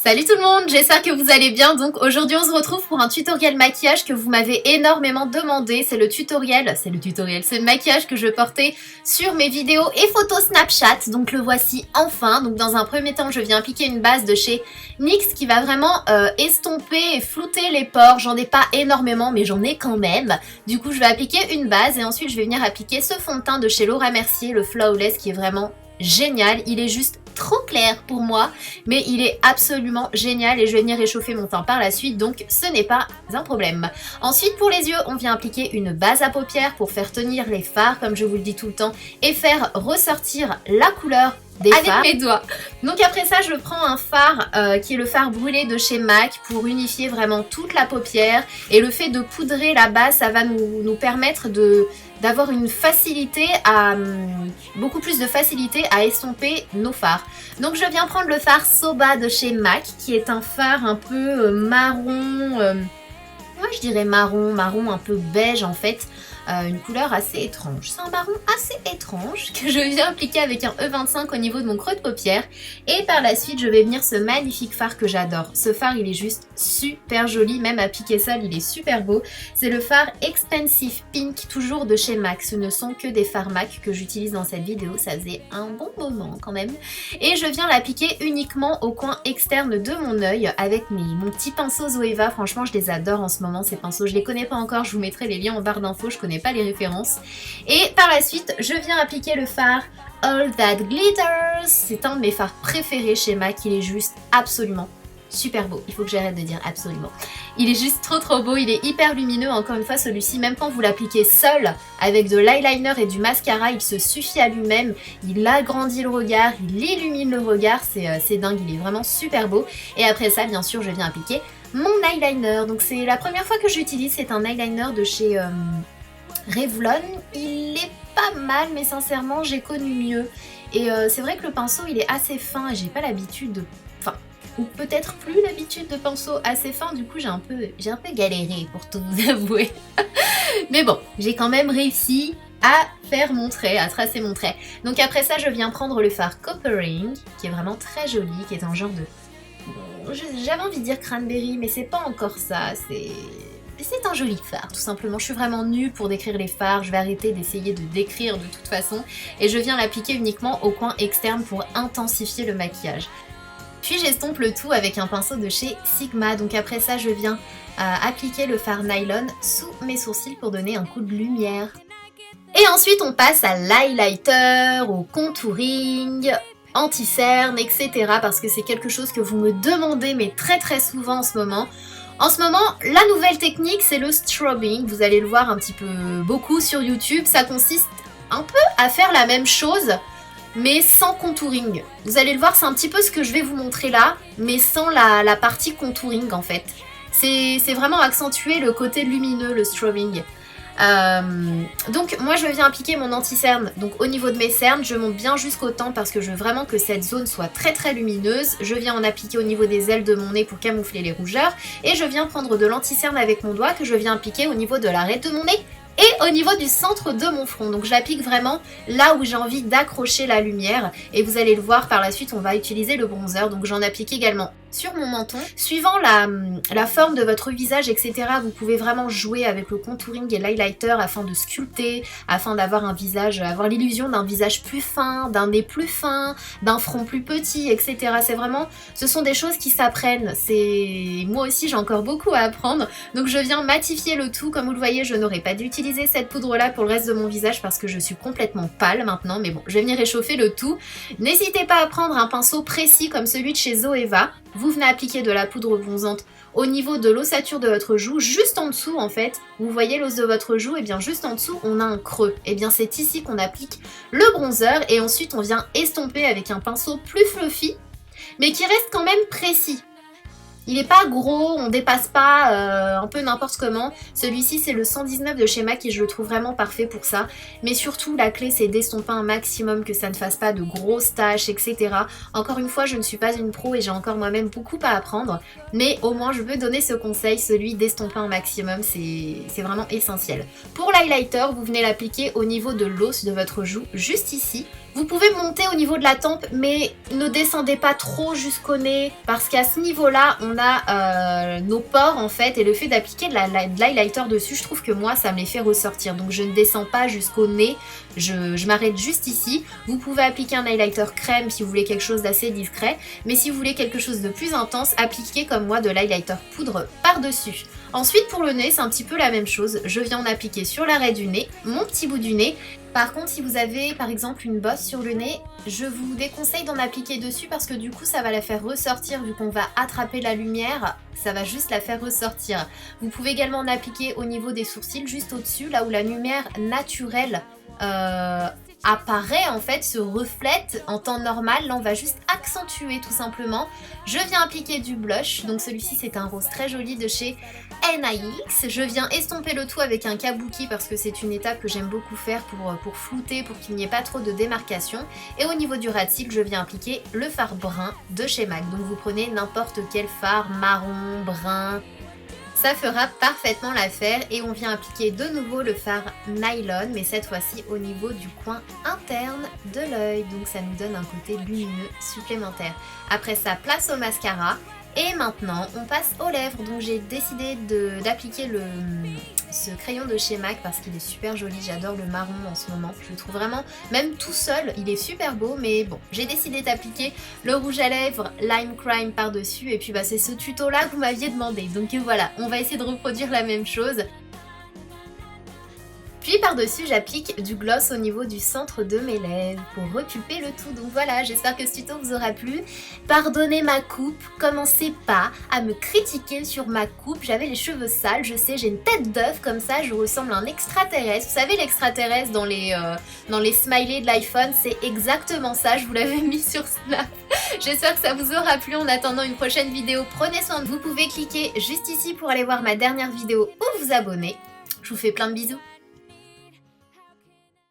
Salut tout le monde, j'espère que vous allez bien. Donc aujourd'hui on se retrouve pour un tutoriel maquillage que vous m'avez énormément demandé. C'est le maquillage que je portais sur mes vidéos et photos Snapchat. Donc le voici enfin. Donc dans un premier temps je viens appliquer une base de chez NYX qui va vraiment estomper et flouter les pores. J'en ai pas énormément mais j'en ai quand même. Du coup je vais appliquer une base et ensuite je vais venir appliquer ce fond de teint de chez Laura Mercier, le Flawless, qui est vraiment génial. Il est juste trop clair pour moi, mais il est absolument génial et je vais venir réchauffer mon teint par la suite, donc ce n'est pas un problème. Ensuite pour les yeux, on vient appliquer une base à paupières pour faire tenir les fards, comme je vous le dis tout le temps, et faire ressortir la couleur des fards avec mes doigts. Donc après ça, je prends un fard qui est le fard brûlé de chez MAC pour unifier vraiment toute la paupière, et le fait de poudrer la base, ça va nous permettre d'avoir une facilité à beaucoup plus de facilité à estomper nos fards. Donc je viens prendre le fard Soba de chez MAC qui est un fard un peu marron, moi je dirais marron un peu beige en fait. Une couleur assez étrange. C'est un marron assez étrange que je viens appliquer avec un E25 au niveau de mon creux de paupière. Et par la suite, je vais venir ce magnifique fard que j'adore. Ce fard, il est juste super joli. Même appliqué seul, il est super beau. C'est le fard Expensive Pink, toujours de chez MAC. Ce ne sont que des fards MAC que j'utilise dans cette vidéo. Ça faisait un bon moment quand même. Et je viens l'appliquer uniquement au coin externe de mon œil avec mon petit pinceau Zoeva. Franchement, je les adore en ce moment, ces pinceaux. Je les connais pas encore. Je vous mettrai les liens en barre d'infos. Je connais pas les références. Et par la suite, je viens appliquer le fard All That Glitters. C'est un de mes fards préférés chez MAC. Il est juste absolument super beau. Il faut que j'arrête de dire absolument. Il est juste trop beau. Il est hyper lumineux. Encore une fois, celui-ci, même quand vous l'appliquez seul avec de l'eyeliner et du mascara, il se suffit à lui-même. Il agrandit le regard, il illumine le regard. C'est dingue. Il est vraiment super beau. Et après ça, bien sûr, je viens appliquer mon eyeliner. Donc c'est la première fois que j'utilise. C'est un eyeliner de chez Revlon. Il est pas mal, mais sincèrement j'ai connu mieux. Et c'est vrai que le pinceau il est assez fin et j'ai pas l'habitude de... Enfin, ou peut-être plus l'habitude de pinceau assez fin, du coup j'ai un peu galéré pour tout vous avouer. Mais bon, j'ai quand même réussi à faire mon trait, à tracer mon trait. Donc après ça je viens prendre le fard Coppering, qui est vraiment très joli, qui est un genre de... J'avais envie de dire cranberry, mais c'est pas encore ça, c'est un joli fard, tout simplement. Je suis vraiment nulle pour décrire les fards. Je vais arrêter d'essayer de décrire de toute façon. Et je viens l'appliquer uniquement au coin externe pour intensifier le maquillage. Puis j'estompe le tout avec un pinceau de chez Sigma. Donc après ça, je viens appliquer le fard Nylon sous mes sourcils pour donner un coup de lumière. Et ensuite, on passe à l'highlighter, au contouring, anti-cerne, etc. Parce que c'est quelque chose que vous me demandez, mais très souvent en ce moment. En ce moment, la nouvelle technique, c'est le strobing. Vous allez le voir un petit peu beaucoup sur YouTube. Ça consiste un peu à faire la même chose, mais sans contouring. Vous allez le voir, c'est un petit peu ce que je vais vous montrer là, mais sans la partie contouring en fait. C'est vraiment accentuer le côté lumineux, le strobing. Donc moi je viens appliquer mon anti-cerne. Donc au niveau de mes cernes, je monte bien jusqu'au temps parce que je veux vraiment que cette zone soit très lumineuse. Je viens en appliquer au niveau des ailes de mon nez pour camoufler les rougeurs. Et je viens prendre de l'anti-cerne avec mon doigt que je viens appliquer au niveau de l'arête de mon nez et au niveau du centre de mon front. Donc j'applique vraiment là où j'ai envie d'accrocher la lumière. Et vous allez le voir par la suite, on va utiliser le bronzer. Donc j'en applique également sur mon menton. Suivant la forme de votre visage, etc., vous pouvez vraiment jouer avec le contouring et l'highlighter afin de sculpter, afin d'avoir un visage, avoir l'illusion d'un visage plus fin, d'un nez plus fin, d'un front plus petit, etc. C'est vraiment, ce sont des choses qui s'apprennent. Moi aussi j'ai encore beaucoup à apprendre. Donc je viens matifier le tout. Comme vous le voyez, je n'aurais pas dû utiliser cette poudre là pour le reste de mon visage parce que je suis complètement pâle maintenant. Mais bon, je vais venir réchauffer le tout. N'hésitez pas à prendre un pinceau précis comme celui de chez Zoeva. Vous venez appliquer de la poudre bronzante au niveau de l'ossature de votre joue, juste en dessous en fait. Vous voyez l'os de votre joue, et bien juste en dessous on a un creux. Et bien c'est ici qu'on applique le bronzer et ensuite on vient estomper avec un pinceau plus fluffy, mais qui reste quand même précis. Il n'est pas gros, on dépasse pas un peu n'importe comment. Celui-ci c'est le 119 de chez MAC et je le trouve vraiment parfait pour ça. Mais surtout la clé c'est d'estomper un maximum, que ça ne fasse pas de grosses taches, etc. Encore une fois, je ne suis pas une pro et j'ai encore moi-même beaucoup à apprendre. Mais au moins je peux donner ce conseil, celui d'estomper un maximum, c'est vraiment essentiel. Pour l'highlighter, vous venez l'appliquer au niveau de l'os de votre joue, juste ici. Vous pouvez monter au niveau de la tempe, mais ne descendez pas trop jusqu'au nez, parce qu'à ce niveau-là, on a nos pores en fait, et le fait d'appliquer de l'highlighter dessus, je trouve que moi, ça me les fait ressortir. Donc je ne descends pas jusqu'au nez, je m'arrête juste ici. Vous pouvez appliquer un highlighter crème si vous voulez quelque chose d'assez discret, mais si vous voulez quelque chose de plus intense, appliquez comme moi de l'highlighter poudre par-dessus. Ensuite pour le nez, c'est un petit peu la même chose. Je viens en appliquer sur l'arrêt du nez, mon petit bout du nez. Par contre, si vous avez par exemple une bosse sur le nez, je vous déconseille d'en appliquer dessus parce que du coup ça va la faire ressortir vu qu'on va attraper la lumière, ça va juste la faire ressortir. Vous pouvez également en appliquer au niveau des sourcils, juste au-dessus, là où la lumière naturelle apparaît en fait, se reflète en temps normal. Là on va juste accentuer tout simplement. Je viens appliquer du blush, donc celui-ci c'est un rose très joli de chez NYX. Je viens estomper le tout avec un kabuki parce que c'est une étape que j'aime beaucoup faire pour flouter, pour qu'il n'y ait pas trop de démarcation. Et au niveau du ras de cils, je viens appliquer le fard brun de chez MAC. Donc vous prenez n'importe quel fard, marron, brun, ça fera parfaitement l'affaire. Et on vient appliquer de nouveau le fard nylon, mais cette fois-ci au niveau du coin interne de l'œil. Donc ça nous donne un côté lumineux supplémentaire. Après ça, place au mascara. Et maintenant, on passe aux lèvres. Donc j'ai décidé d'appliquer ce crayon de chez MAC parce qu'il est super joli. J'adore le marron en ce moment. Je le trouve vraiment, même tout seul, il est super beau. Mais bon, j'ai décidé d'appliquer le rouge à lèvres Lime Crime par-dessus. Et puis bah, c'est ce tuto-là que vous m'aviez demandé. Donc voilà, on va essayer de reproduire la même chose. Puis par-dessus, j'applique du gloss au niveau du centre de mes lèvres pour occuper le tout. Donc voilà, j'espère que ce tuto vous aura plu. Pardonnez ma coupe, commencez pas à me critiquer sur ma coupe. J'avais les cheveux sales, je sais, j'ai une tête d'œuf comme ça, je ressemble à un extraterrestre. Vous savez, l'extraterrestre dans les smileys de l'iPhone, c'est exactement ça, je vous l'avais mis sur Snap. J'espère que ça vous aura plu. En attendant une prochaine vidéo, prenez soin de vous. Vous pouvez cliquer juste ici pour aller voir ma dernière vidéo ou vous abonner. Je vous fais plein de bisous.